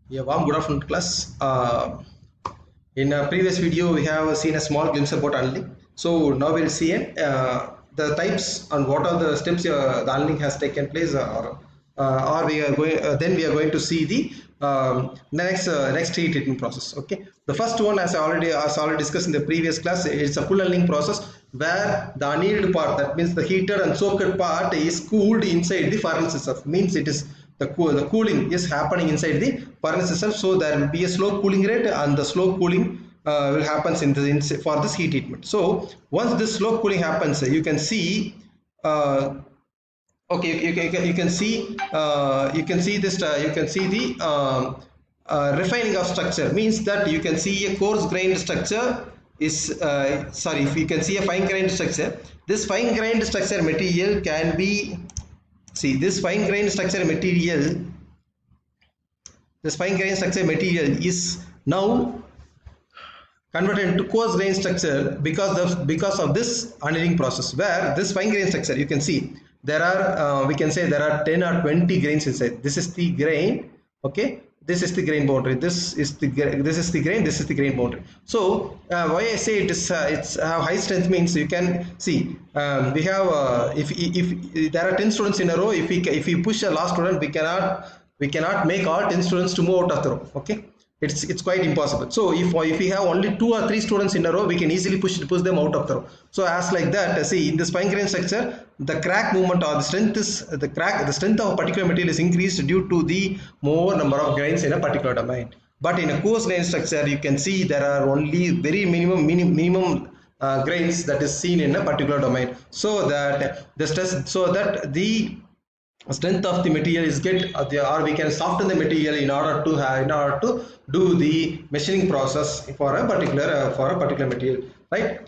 Yeah, warm good afternoon class. In a previous video, we have seen a small glimpse about annealing. So now we'll see the types and what are the steps the annealing has taken place, or we are going. Then we are going to see the next heat treatment process. Okay. The first one, as already discussed in the previous class, it's a full annealing process where the annealed part, that means the heated and soaked part, is cooled inside the furnace itself. Means it is the cooling is happening inside the furnace itself, so there will be a slow cooling rate, and the slow cooling will happens for this heat treatment. So once this slow cooling happens, you can see okay, you can see you can see the refining of structure. Means that you can see a coarse grained structure is sorry, if you can see a fine grained structure, this fine grained structure material can be, see, this fine grain structure material is now converted into coarse grain structure because of this annealing process, where this fine grain structure, you can see there are we can say there are 10 or 20 grains inside. This is the grain, okay, this is the grain boundary, this is the grain, this is the grain boundary. So why I say it is it's have high strength means you can see we have if there are 10 students in a row, if we push a last student, we cannot make all 10 students to move out of the row. Okay, it's quite impossible. So if we have only 2 or 3 students in a row, we can easily push them out of the row. So as like that, see, in this fine grain structure, the crack movement or the strength of a particular material is increased due to the more number of grains in a particular domain. But in a coarse grain structure, you can see there are only very minimum grains that is seen in a particular domain, so that the strength of the material is or we can soften the material in order to do the machining process for a particular material, right?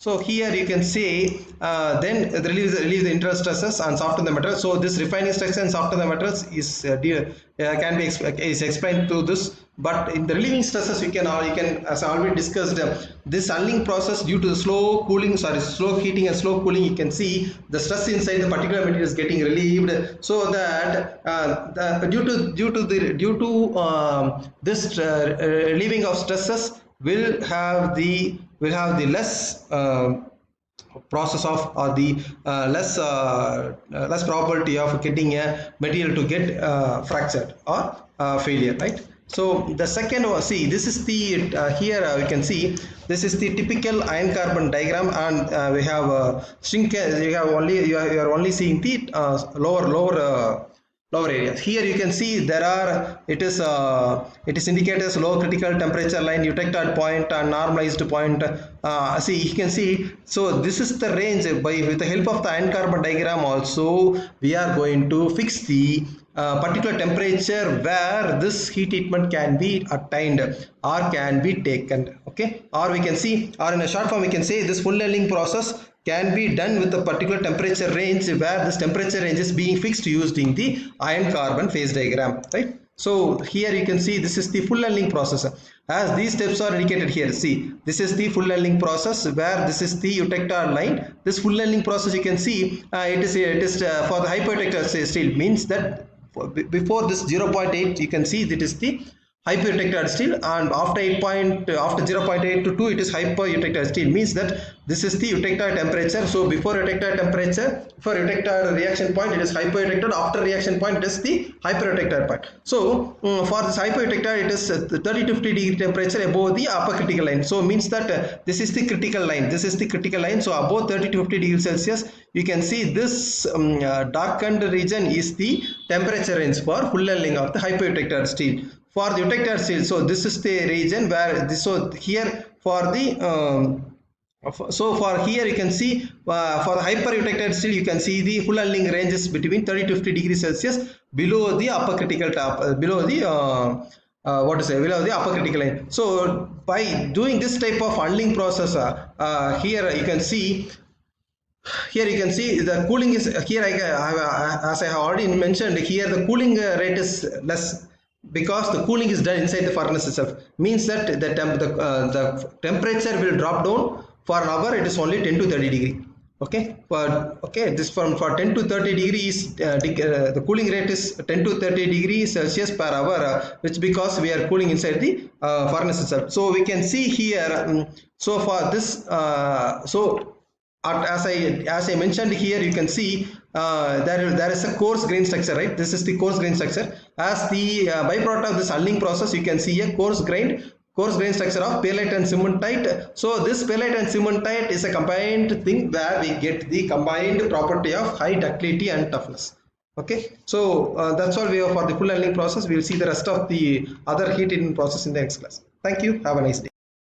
So here you can see then release the internal stresses and soften the material. So this refining structure and soften the materials is can be explained to this. But in the relieving stresses, you can as I already discussed, this annealing process, due to the slow heating and slow cooling, you can see the stress inside the particular material is getting relieved, so that due to this relieving of stresses will have the less process of, or the less probability of getting a material to get fractured or failure, right? So the second one, see, this is the here we can see this is the typical iron carbon diagram, and we have shrinkage. You are only seeing the lower areas. Here you can see there are, it is indicated as low critical temperature line, eutectile point and normalized point. See, you can see, so this is the range. With the help of the iron carbon diagram also, we are going to fix the particular temperature where this heat treatment can be attained or can be taken. Okay, or we can see, or in a short form we can say, this full annealing process can be done with a particular temperature range, where this temperature range is being fixed using the iron carbon phase diagram, right? So here you can see this is the full annealing process, as these steps are indicated here. See, this is the full annealing process, where this is the eutectile line. This full annealing process, you can see it is for the hypoeutectile steel. Means that before this 0.8, you can see that is the hypoeutectile steel, and after 0.8 to 2, it is hypoeutectile steel. Means that this is the eutectile temperature. So before eutectile temperature, for eutectile reaction point, it is hypoeutectile. After reaction point, it is the hypereutectile point. So for this hypoeutectile, it is 30 to 50 degree temperature above the upper critical line. So means that this is the critical line. This is the critical line. So above 30 to 50 degrees Celsius, you can see this darkened region is the temperature range for full annealing of the hypoeutectile steel. For the eutectile steel, so this is the region where this, so here for the so for here you can see for the hypereutectile steel, you can see the full annealing range is between 30 to 50 degrees Celsius below the upper critical below the below the upper critical line. So by doing this type of annealing process, here you can see the cooling is here. As I have already mentioned, here the cooling rate is less, because the cooling is done inside the furnace itself. Means that the temperature will drop down. For an hour it is only 10 to 30 degree. Okay, but okay, this from for 10 to 30 degrees, the cooling rate is 10 to 30 degrees Celsius per hour, which because we are cooling inside the furnace itself. So we can see here, so for this as I mentioned here, you can see there is a coarse grain structure, right? This is the coarse grain structure. As the byproduct of this annealing process, you can see a coarse grain structure of perlite and cementite. So this perlite and cementite is a combined thing where we get the combined property of high ductility and toughness. Okay, so that's all we have for the full annealing process. We will see the rest of the other heat treatment process in the next class. Thank you. Have a nice day.